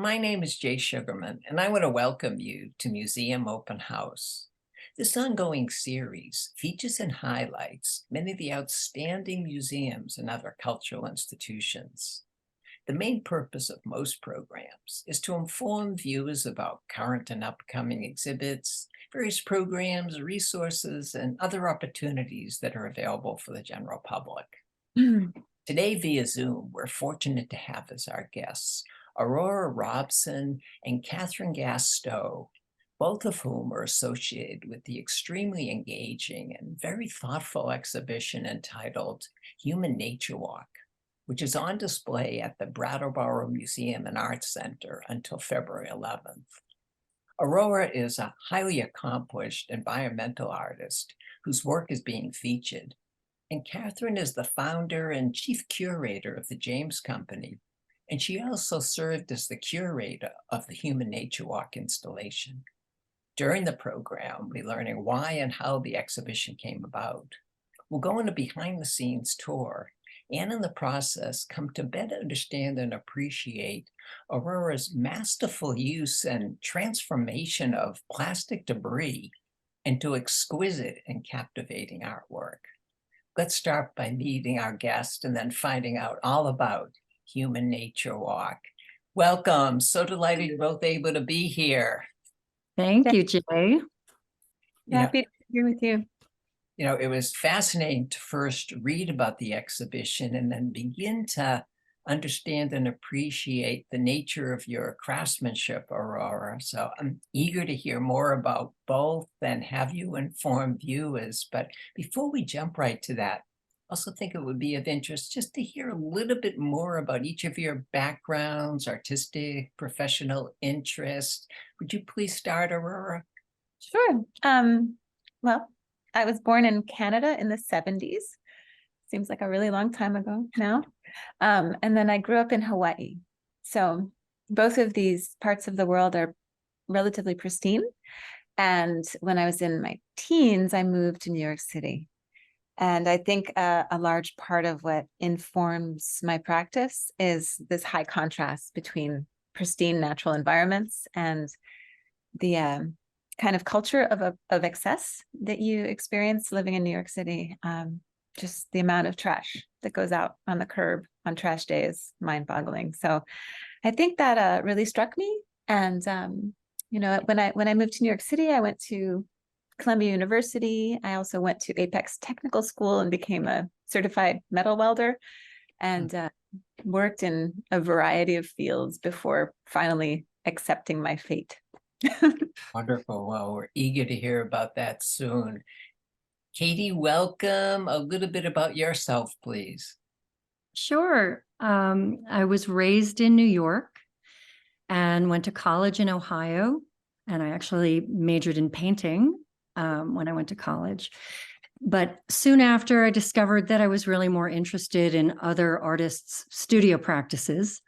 My name is Jay Sugarman, and I want to welcome you to Museum Open House. This ongoing series features and highlights many of the outstanding museums and other cultural institutions. The main purpose of most programs is to inform viewers about current and upcoming exhibits, various programs, resources, and other opportunities that are available for the general public. Today, via Zoom, we're fortunate to have as our guests Aurora Robson and Katherine Stowe, both of whom are associated with the extremely engaging and very thoughtful exhibition entitled Human Nature Walk, which is on display at the Brattleboro Museum and Art Center until February 11th. Aurora is a highly accomplished environmental artist whose work is being featured, and Katherine is the founder and chief curator of the James Company, and she also served as the curator of the Human Nature Walk installation. During the program, we're learning why and how the exhibition came about. We'll go on a behind-the-scenes tour, and in the process, come to better understand and appreciate Aurora's masterful use and transformation of plastic debris into exquisite and captivating artwork. Let's start by meeting our guest and then finding out all about Human Nature Walk. Welcome. So delighted you're both able to be here. Thank you, Jay. Happy to be here with you. It was fascinating to first read about the exhibition and then begin to understand and appreciate the nature of your craftsmanship, Aurora. So I'm eager to hear more about both and have you inform viewers. But before we jump right to that, I also think it would be of interest just to hear a little bit more about each of your backgrounds, artistic, professional interests. Would you please start, Aurora? Sure. Well, I was born in Canada in the 70s. Seems like a really long time ago now. And then I grew up in Hawaii. So both of these parts of the world are relatively pristine. And when I was in my teens, I moved to New York City. And I think a large part of what informs my practice is this high contrast between pristine natural environments and the kind of culture of excess that you experience living in New York City. Just the amount of trash that goes out on the curb on trash days, mind-boggling. So I think that really struck me. And when I moved to New York City, I went to Columbia University. I also went to Apex Technical School and became a certified metal welder and worked in a variety of fields before finally accepting my fate. Wonderful. Well, we're eager to hear about that soon. Katie, welcome. A little bit about yourself, please. Sure. I was raised in New York and went to college in Ohio. And I actually majored in painting when I went to college. But soon after, I discovered that I was really more interested in other artists' studio practices.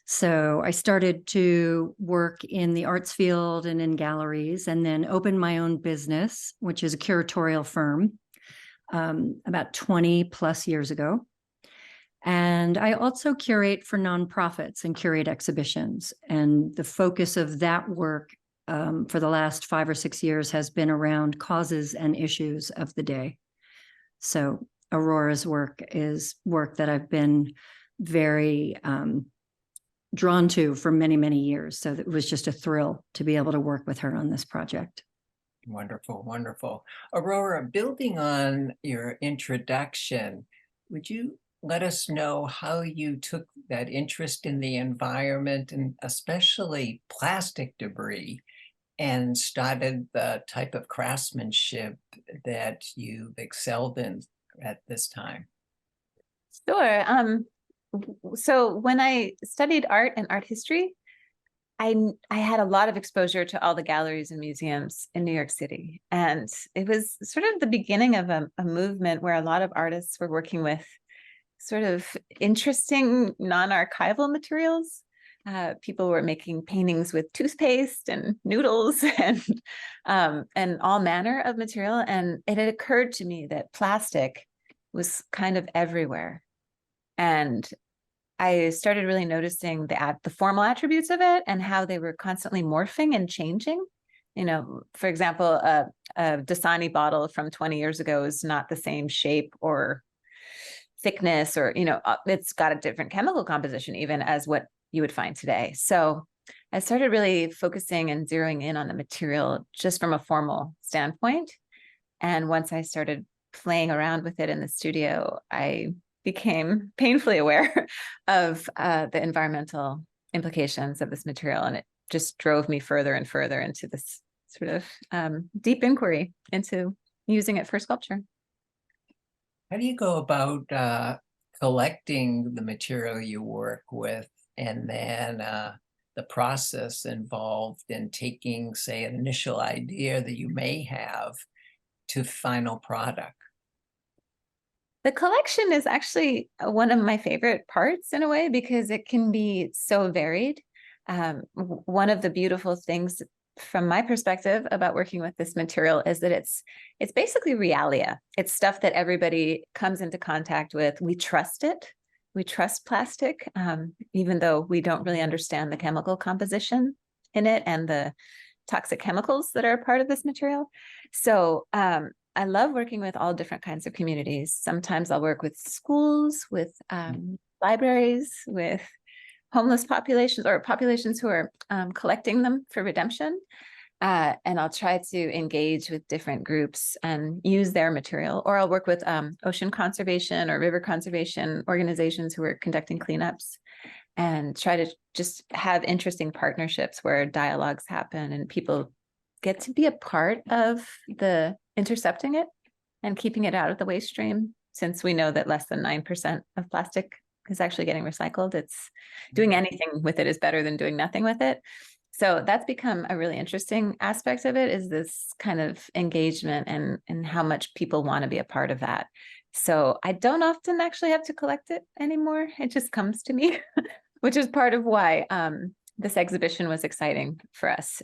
So I started to work in the arts field and in galleries, and then opened my own business, which is a curatorial firm, about 20 plus years ago. And I also curate for nonprofits and curate exhibitions. And the focus of that work for the last 5 or 6 years has been around causes and issues of the day. So Aurora's work is work that I've been very drawn to for many, many years. So it was just a thrill to be able to work with her on this project. Wonderful, wonderful. Aurora, building on your introduction, would you let us know how you took that interest in the environment and especially plastic debris and started the type of craftsmanship that you've excelled in at this time? Sure. So when I studied art and art history, I had a lot of exposure to all the galleries and museums in New York City. And it was sort of the beginning of a movement where a lot of artists were working with sort of interesting non-archival materials. People were making paintings with toothpaste and noodles and all manner of material. And it had occurred to me that plastic was kind of everywhere. And I started really noticing the formal attributes of it and how they were constantly morphing and changing. You know, for example, a Dasani bottle from 20 years ago is not the same shape or thickness, or, you know, it's got a different chemical composition even as what you would find today. So I started really focusing and zeroing in on the material just from a formal standpoint. And once I started playing around with it in the studio, I became painfully aware of the environmental implications of this material. And it just drove me further and further into this sort of deep inquiry into using it for sculpture. How do you go about collecting the material you work with, and then the process involved in taking, say, an initial idea that you may have to final product? The collection is actually one of my favorite parts in a way, because it can be so varied. One of the beautiful things from my perspective about working with this material is that it's basically realia. It's stuff that everybody comes into contact with. We trust it. We trust plastic, even though we don't really understand the chemical composition in it and the toxic chemicals that are a part of this material. So I love working with all different kinds of communities. Sometimes I'll work with schools, with libraries, with homeless populations, or populations who are collecting them for redemption. And I'll try to engage with different groups and use their material. Or I'll work with ocean conservation or river conservation organizations who are conducting cleanups, and try to just have interesting partnerships where dialogues happen and people get to be a part of the intercepting it and keeping it out of the waste stream. Since we know that less than 9% of plastic is actually getting recycled, it's doing anything with it is better than doing nothing with it. So that's become a really interesting aspect of it, is this kind of engagement and how much people want to be a part of that. So I don't often actually have to collect it anymore. It just comes to me, which is part of why this exhibition was exciting for us,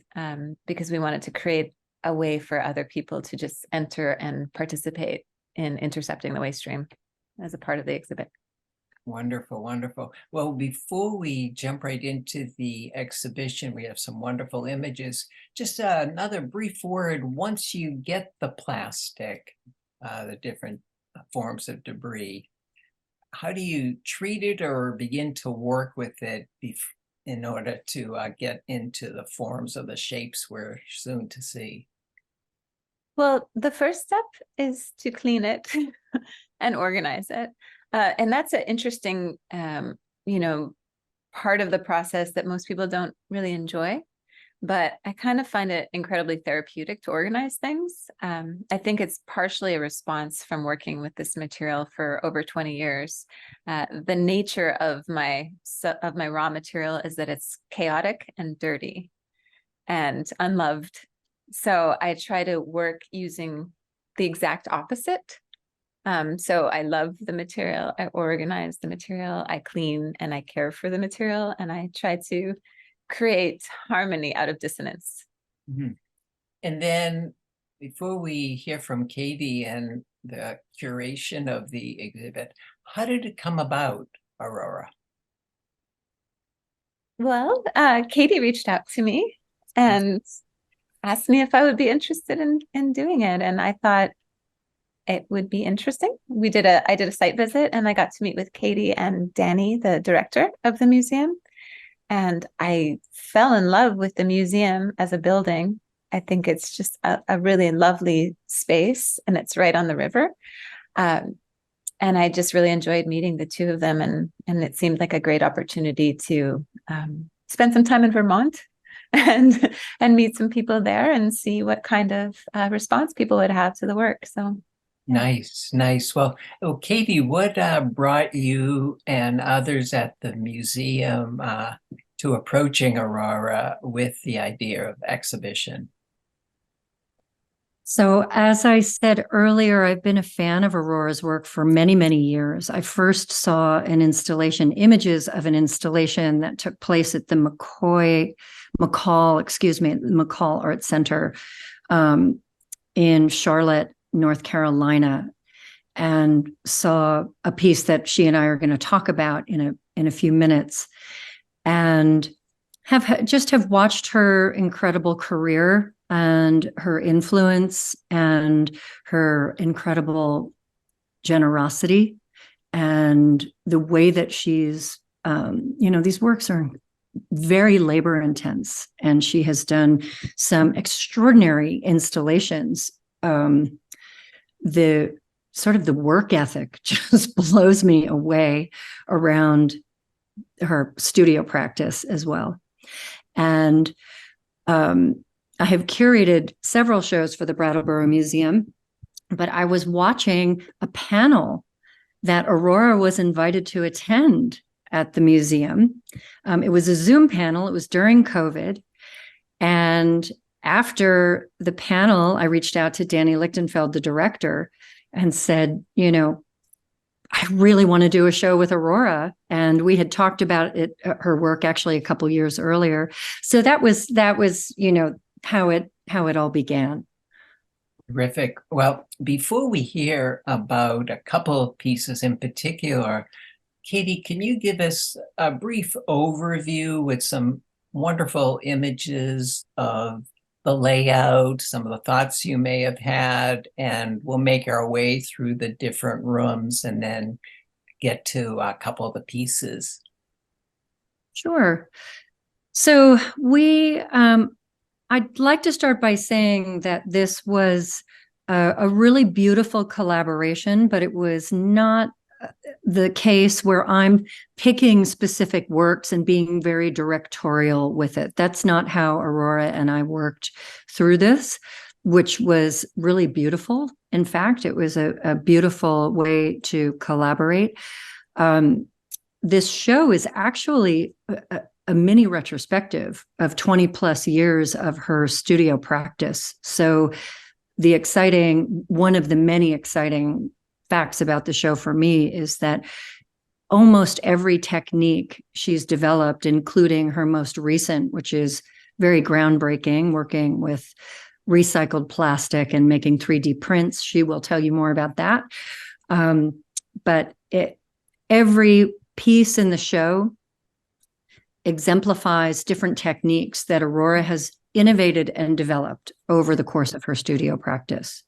because we wanted to create a way for other people to just enter and participate in intercepting the waste stream as a part of the exhibit. Wonderful, wonderful. Well, before we jump right into the exhibition, we have some wonderful images. Just another brief word. Once you get the plastic, the different forms of debris, how do you treat it or begin to work with it in order to get into the forms of the shapes we're soon to see? Well, the first step is to clean it and organize it. And that's an interesting, part of the process that most people don't really enjoy. But I kind of find it incredibly therapeutic to organize things. I think it's partially a response from working with this material for over 20 years. The nature of my raw material is that it's chaotic and dirty and unloved. So I try to work using the exact opposite. So I love the material, I organize the material, I clean and I care for the material, and I try to create harmony out of dissonance. Mm-hmm. And then before we hear from Katie and the curation of the exhibit, how did it come about, Aurora? Well, Katie reached out to me and asked me if I would be interested in doing it. And I thought it would be interesting. I did a site visit and I got to meet with Katie and Danny, the director of the museum. And I fell in love with the museum as a building. I think it's just a really lovely space, and it's right on the river. And I just really enjoyed meeting the two of them, and it seemed like a great opportunity to spend some time in Vermont and meet some people there and see what kind of response people would have to the work. So. Nice, nice. Well, Katie, what brought you and others at the museum to approaching Aurora with the idea of exhibition? So, as I said earlier, I've been a fan of Aurora's work for many, many years. I first saw images of an installation that took place at the McCall Art Center in Charlotte, North Carolina, and saw a piece that she and I are going to talk about in in a few minutes, and have watched her incredible career and her influence and her incredible generosity and the way that she's, these works are very labor intense, and she has done some extraordinary installations. The work ethic just blows me away around her studio practice as well. And I have curated several shows for the Brattleboro Museum, but I was watching a panel that Aurora was invited to attend at the museum. It was a Zoom panel. It was during COVID. And after the panel, I reached out to Danny Lichtenfeld, the director, and said, I really want to do a show with Aurora. And we had talked about it, her work actually a couple years earlier. So that was, how it all began. Terrific. Well, before we hear about a couple of pieces in particular, Katie, can you give us a brief overview with some wonderful images of the layout, some of the thoughts you may have had, and we'll make our way through the different rooms and then get to a couple of the pieces. Sure. So I'd like to start by saying that this was a really beautiful collaboration, but it was not the case where I'm picking specific works and being very directorial with it. That's not how Aurora and I worked through this, which was really beautiful. In fact, it was a beautiful way to collaborate. This show is actually a mini retrospective of 20 plus years of her studio practice. So one of the many exciting facts about the show for me is that almost every technique she's developed, including her most recent, which is very groundbreaking, working with recycled plastic and making 3D prints. She will tell you more about that. But every piece in the show exemplifies different techniques that Aurora has innovated and developed over the course of her studio practice.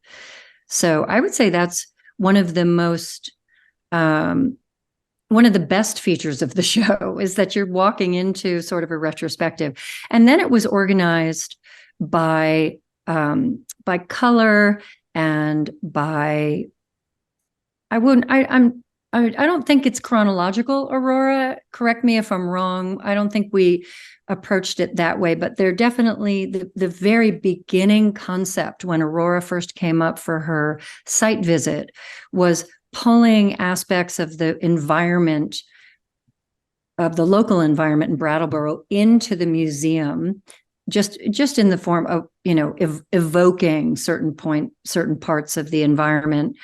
So I would say that's one of the best features of the show is that you're walking into sort of a retrospective. And then it was organized by color and by, I don't think it's chronological, Aurora. Correct me if I'm wrong. I don't think we approached it that way, but they're definitely the very beginning concept when Aurora first came up for her site visit was pulling aspects of the environment, of the local environment in Brattleboro into the museum, just in the form of, evoking certain parts of the environment.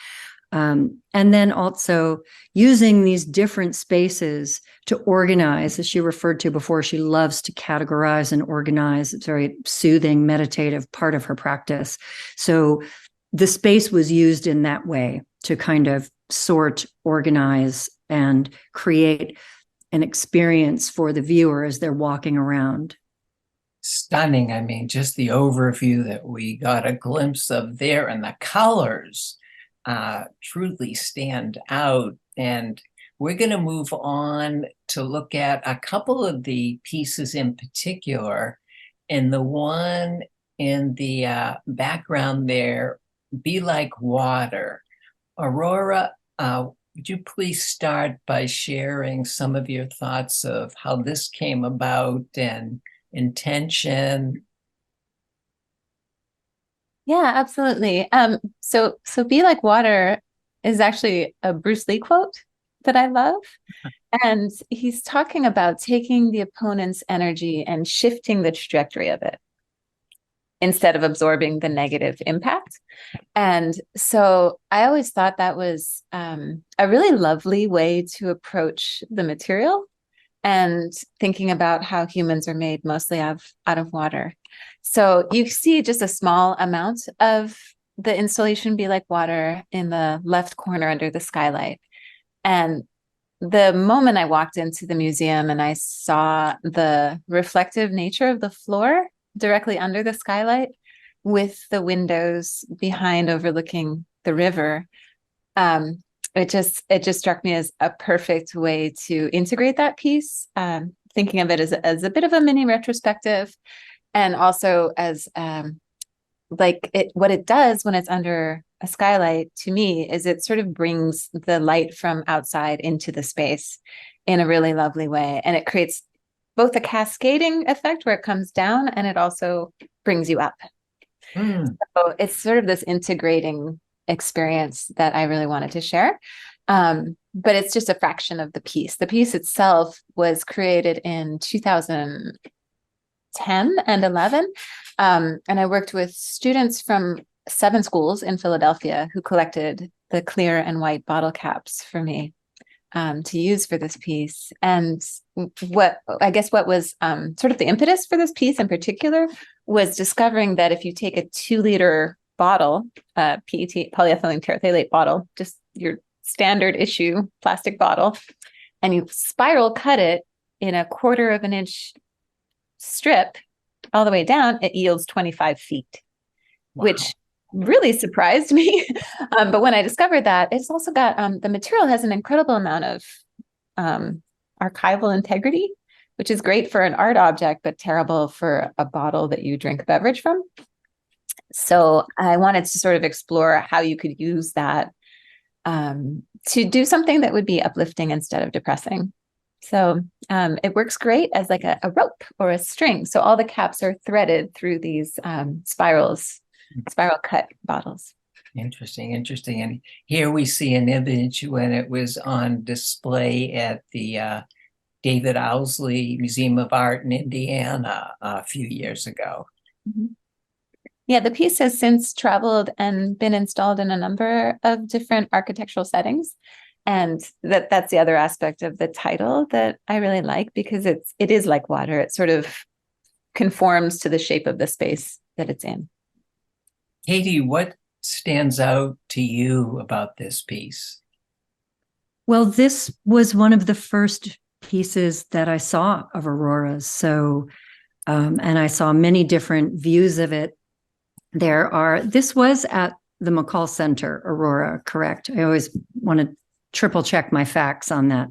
And then also using these different spaces to organize, as she referred to before. She loves to categorize and organize. It's a very soothing, meditative part of her practice. So the space was used in that way to kind of sort, organize, and create an experience for the viewer as they're walking around. Stunning. I mean, just the overview that we got a glimpse of there, and the colors truly stand out. And we're going to move on to look at a couple of the pieces in particular. And the one in the background there, Be Like Water. Aurora, would you please start by sharing some of your thoughts of how this came about and intention? Yeah, absolutely. So Be Like Water is actually a Bruce Lee quote that I love. And he's talking about taking the opponent's energy and shifting the trajectory of it instead of absorbing the negative impact. And so I always thought that was a really lovely way to approach the material and thinking about how humans are made mostly out of water. So you see just a small amount of the installation Be Like Water in the left corner under the skylight. And the moment I walked into the museum and I saw the reflective nature of the floor directly under the skylight with the windows behind overlooking the river, it just struck me as a perfect way to integrate that piece, thinking of it as a bit of a mini retrospective, and also as what it does when it's under a skylight to me is it sort of brings the light from outside into the space in a really lovely way. And it creates both a cascading effect where it comes down and it also brings you up. So it's sort of this integrating experience that I really wanted to share. But it's just a fraction of the piece. The piece itself was created in 2010 and 11. And I worked with students from 7 schools in Philadelphia who collected the clear and white bottle caps for me to use for this piece. And what was sort of the impetus for this piece in particular was discovering that if you take a 2-liter bottle, PET, polyethylene terephthalate bottle, just your standard issue plastic bottle, and you spiral cut it in a 1/4 of an inch strip all the way down, it yields 25 feet, which really surprised me. But when I discovered that, it's also got, the material has an incredible amount of archival integrity, which is great for an art object, but terrible for a bottle that you drink a beverage from. So I wanted to sort of explore how you could use that to do something that would be uplifting instead of depressing. So it works great as like a rope or a string. So all the caps are threaded through these spiral cut bottles. Interesting. And here we see an image when it was on display at the David Owsley Museum of Art in Indiana a few years ago. Mm-hmm. Yeah, the piece has since traveled and been installed in a number of different architectural settings. And that's the other aspect of the title that I really like, because it is like water. It sort of conforms to the shape of the space that it's in. Katie, what stands out to you about this piece? Well, this was one of the first pieces that I saw of Aurora's. So, and I saw many different views of it. This was at the McCall Center, Aurora, correct? I always want to triple check my facts on that.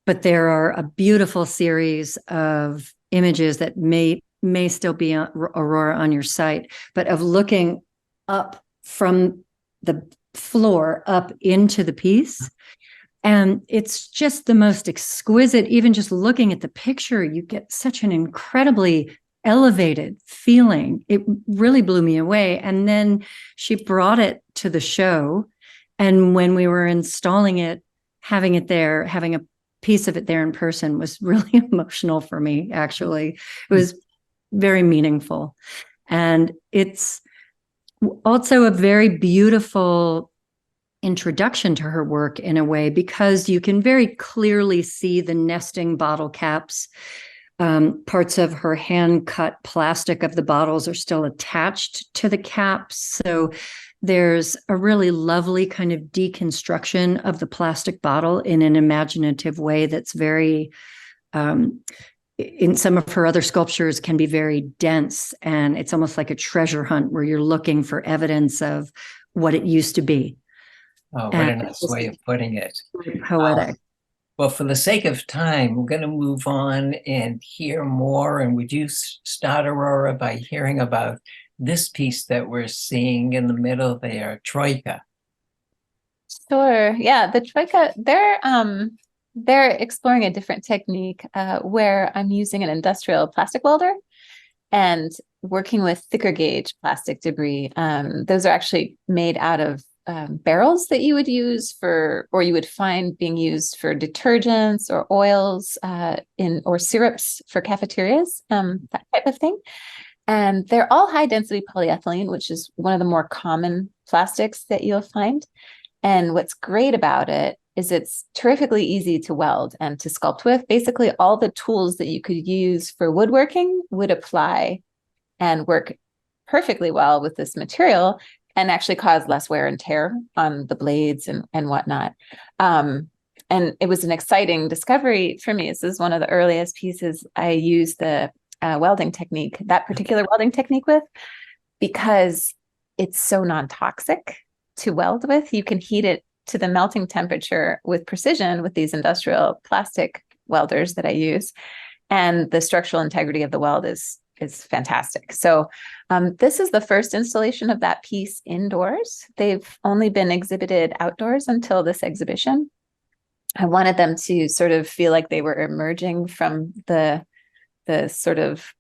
But there are a beautiful series of images that may still be on Aurora on your site, but of looking up from the floor up into the piece. And it's just the most exquisite. Even just looking at the picture, you get such an incredibly elevated feeling. It really blew me away. And then she brought it to the show. And when we were installing it, having it there, having a piece of it there in person was really emotional for me, actually. It was very meaningful. And it's also a very beautiful introduction to her work in a way, because you can very clearly see the nesting bottle caps. Parts of her hand-cut plastic of the bottles are still attached to the caps. So there's a really lovely kind of deconstruction of the plastic bottle in an imaginative way that's very, in some of her other sculptures, can be very dense. And it's almost like a treasure hunt where you're looking for evidence of what it used to be. Oh, what a nice way of putting it. Poetic. Well, for the sake of time, we're going to move on and hear more. And would you start, Aurora, by hearing about this piece that we're seeing in the middle there, Troika? Sure. Yeah, the Troika, they're exploring a different technique where I'm using an industrial plastic welder and working with thicker gauge plastic debris. Those are actually made out of barrels that you would use or you would find being used for detergents or oils or syrups for cafeterias, that type of thing. And they're all high density polyethylene, which is one of the more common plastics that you'll find. And what's great about it is it's terrifically easy to weld and to sculpt with. Basically, all the tools that you could use for woodworking would apply and work perfectly well with this material, and actually cause less wear and tear on the blades and whatnot. and it was an exciting discovery for me. This is one of the earliest pieces I used the welding technique, that particular welding technique with, because it's so non-toxic to weld with. You can heat it to the melting temperature with precision with these industrial plastic welders that I use. And the structural integrity of the weld is fantastic. So this is the first installation of that piece indoors. They've only been exhibited outdoors until this exhibition. I wanted them to sort of feel like they were emerging from the sort of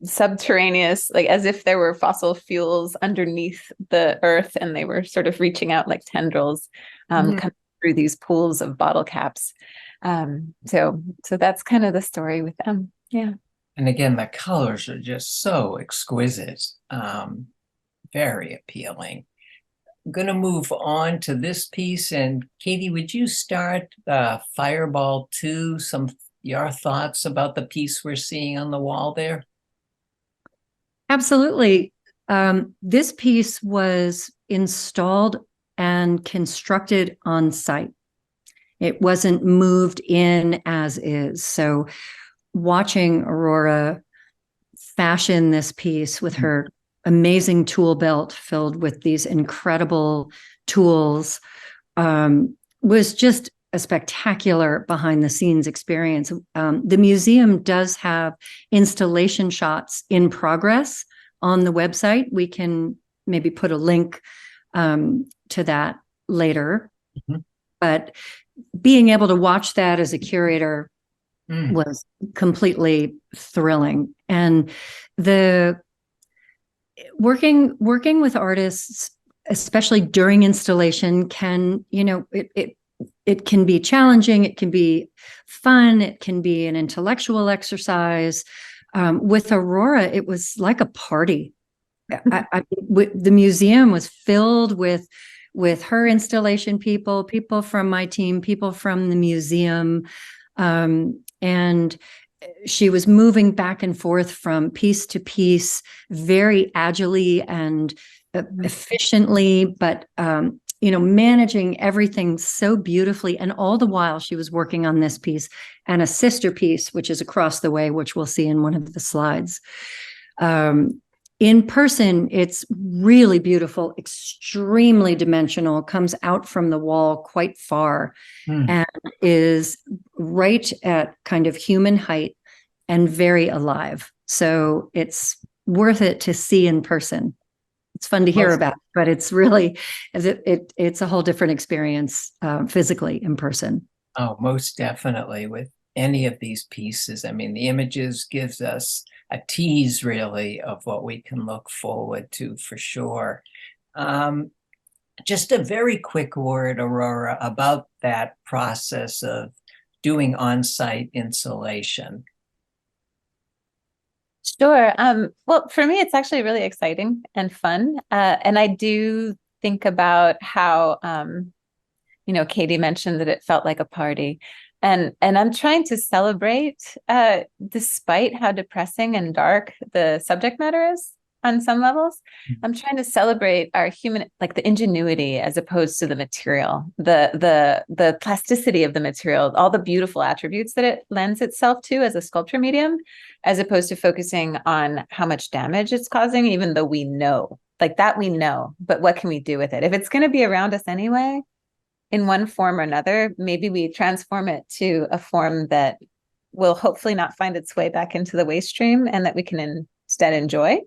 subterraneous, like as if there were fossil fuels underneath the earth and they were sort of reaching out like tendrils coming through these pools of bottle caps. So that's kind of the story with them. Yeah. And again, the colors are just so exquisite, very appealing. I'm going to move on to this piece. And Katie, would you start Fireball 2, your thoughts about the piece we're seeing on the wall there? Absolutely. This piece was installed and constructed on site. It wasn't moved in as is. So watching Aurora fashion this piece with her amazing tool belt filled with these incredible tools was just a spectacular behind the scenes experience. The museum does have installation shots in progress on the website. We can maybe put a link to that later. But being able to watch that as a curator was completely thrilling. And the working with artists, especially during installation, can, it can be challenging, it can be fun, it can be an intellectual exercise. With Aurora, it was like a party. The museum was filled with her installation people from my team, people from the museum. And she was moving back and forth from piece to piece, very agilely and efficiently, but managing everything so beautifully. And all the while she was working on this piece and a sister piece, which is across the way, which we'll see in one of the slides. In person, it's really beautiful, extremely dimensional, comes out from the wall quite far and is right at kind of human height and very alive. So it's worth it to see in person. It's fun to hear about, but it's really, it's a whole different experience physically in person. Oh, most definitely with any of these pieces. I mean, the images gives us a tease really of what we can look forward to for sure. Just a very quick word, Aurora, about that process of doing on-site installation. Sure. Well, for me, it's actually really exciting and fun. And I do think about how, Katie mentioned that it felt like a party. And I'm trying to celebrate, despite how depressing and dark the subject matter is on some levels. I'm trying to celebrate our human, like the ingenuity as opposed to the material, the plasticity of the material, all the beautiful attributes that it lends itself to as a sculpture medium, as opposed to focusing on how much damage it's causing, even though we know, like that we know, but what can we do with it? If it's going to be around us anyway, in one form or another, maybe we transform it to a form that will hopefully not find its way back into the waste stream and that we can instead enjoy.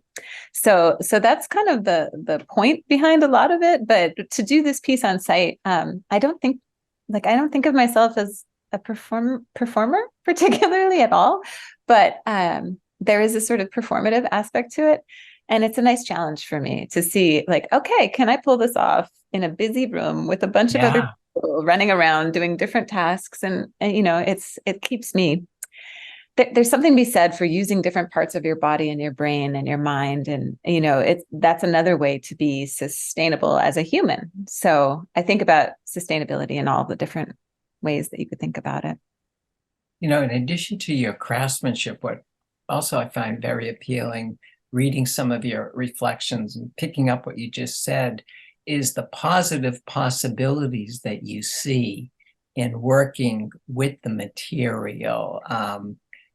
So that's kind of the point behind a lot of it. But to do this piece on site, I don't think of myself as a performer particularly at all, but there is a sort of performative aspect to it. And it's a nice challenge for me to see, like, okay, can I pull this off in a busy room with a bunch of other people running around doing different tasks? And it keeps me, there's something to be said for using different parts of your body and your brain and your mind. And, that's another way to be sustainable as a human. So I think about sustainability in all the different ways that you could think about it. In addition to your craftsmanship, what also I find very appealing, reading some of your reflections and picking up what you just said, is the positive possibilities that you see in working with the material.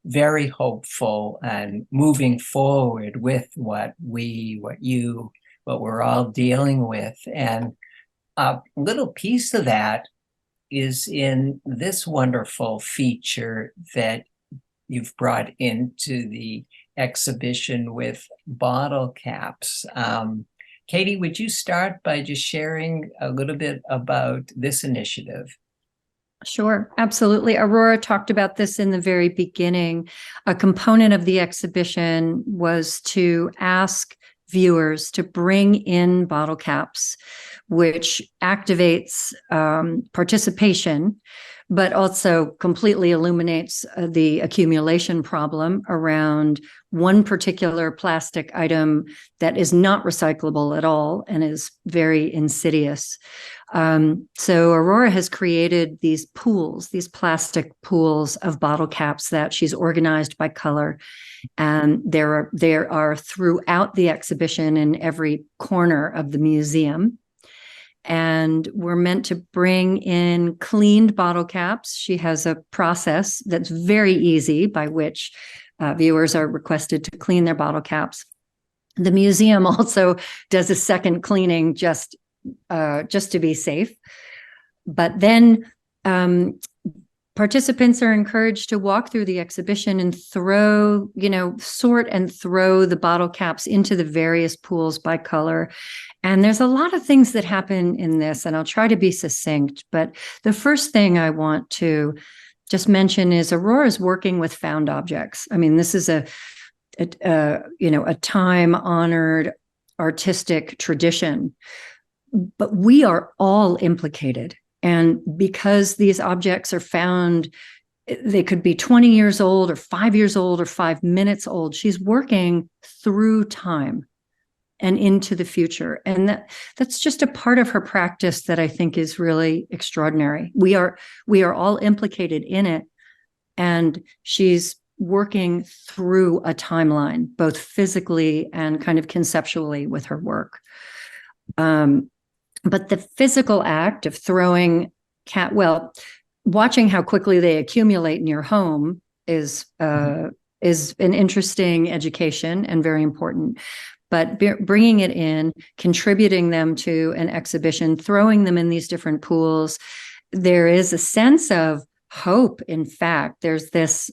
Very hopeful and moving forward with what we're all dealing with. And a little piece of that is in this wonderful feature that you've brought into the exhibition with bottle caps. Katie, would you start by just sharing a little bit about this initiative? Sure, absolutely. Aurora talked about this in the very beginning. A component of the exhibition was to ask viewers to bring in bottle caps, which activates participation, but also completely illuminates the accumulation problem around one particular plastic item that is not recyclable at all and is very insidious. So Aurora has created these pools, these plastic pools of bottle caps that she's organized by color. And there are throughout the exhibition in every corner of the museum. And we're meant to bring in cleaned bottle caps. She has a process that's very easy by which viewers are requested to clean their bottle caps. The museum also does a second cleaning just to be safe. But then participants are encouraged to walk through the exhibition and sort and throw the bottle caps into the various pools by color. And there's a lot of things that happen in this, and I'll try to be succinct. But the first thing I want to just mention is Aurora's working with found objects. I mean, this is a time-honored artistic tradition, but we are all implicated. And because these objects are found, they could be 20 years old or 5 years old or 5 minutes old. She's working through time and into the future. And that's just a part of her practice that I think is really extraordinary. We are all implicated in it. And she's working through a timeline, both physically and kind of conceptually with her work. But the physical act of throwing watching how quickly they accumulate in your home is an interesting education and very important. But bringing it in, contributing them to an exhibition, throwing them in these different pools, there is a sense of hope. In fact, there's this,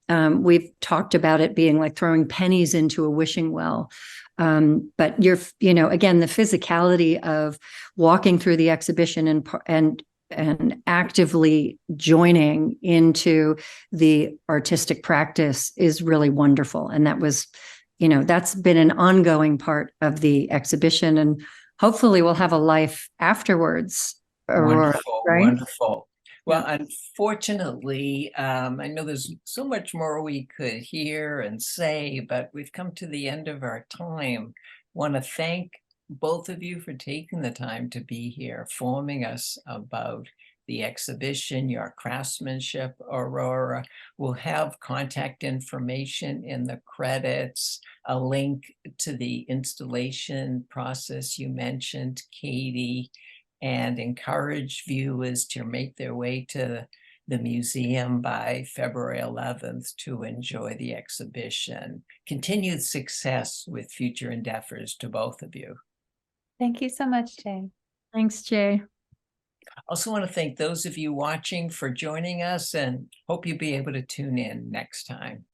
we've talked about it being like throwing pennies into a wishing well. But again, the physicality of walking through the exhibition and actively joining into the artistic practice is really wonderful. And that was, that's been an ongoing part of the exhibition, and hopefully we'll have a life afterwards. Aurora, Wonderful, right? wonderful. Well, unfortunately, I know there's so much more we could hear and say, but we've come to the end of our time. Want to thank both of you for taking the time to be here, informing us about the exhibition, your craftsmanship, Aurora. We'll have contact information in the credits, a link to the installation process you mentioned, Katie, and encourage viewers to make their way to the museum by February 11th to enjoy the exhibition. Continued success with future endeavors to both of you. Thank you so much, Jay. Thanks, Jay. Also want to thank those of you watching for joining us, and hope you'll be able to tune in next time.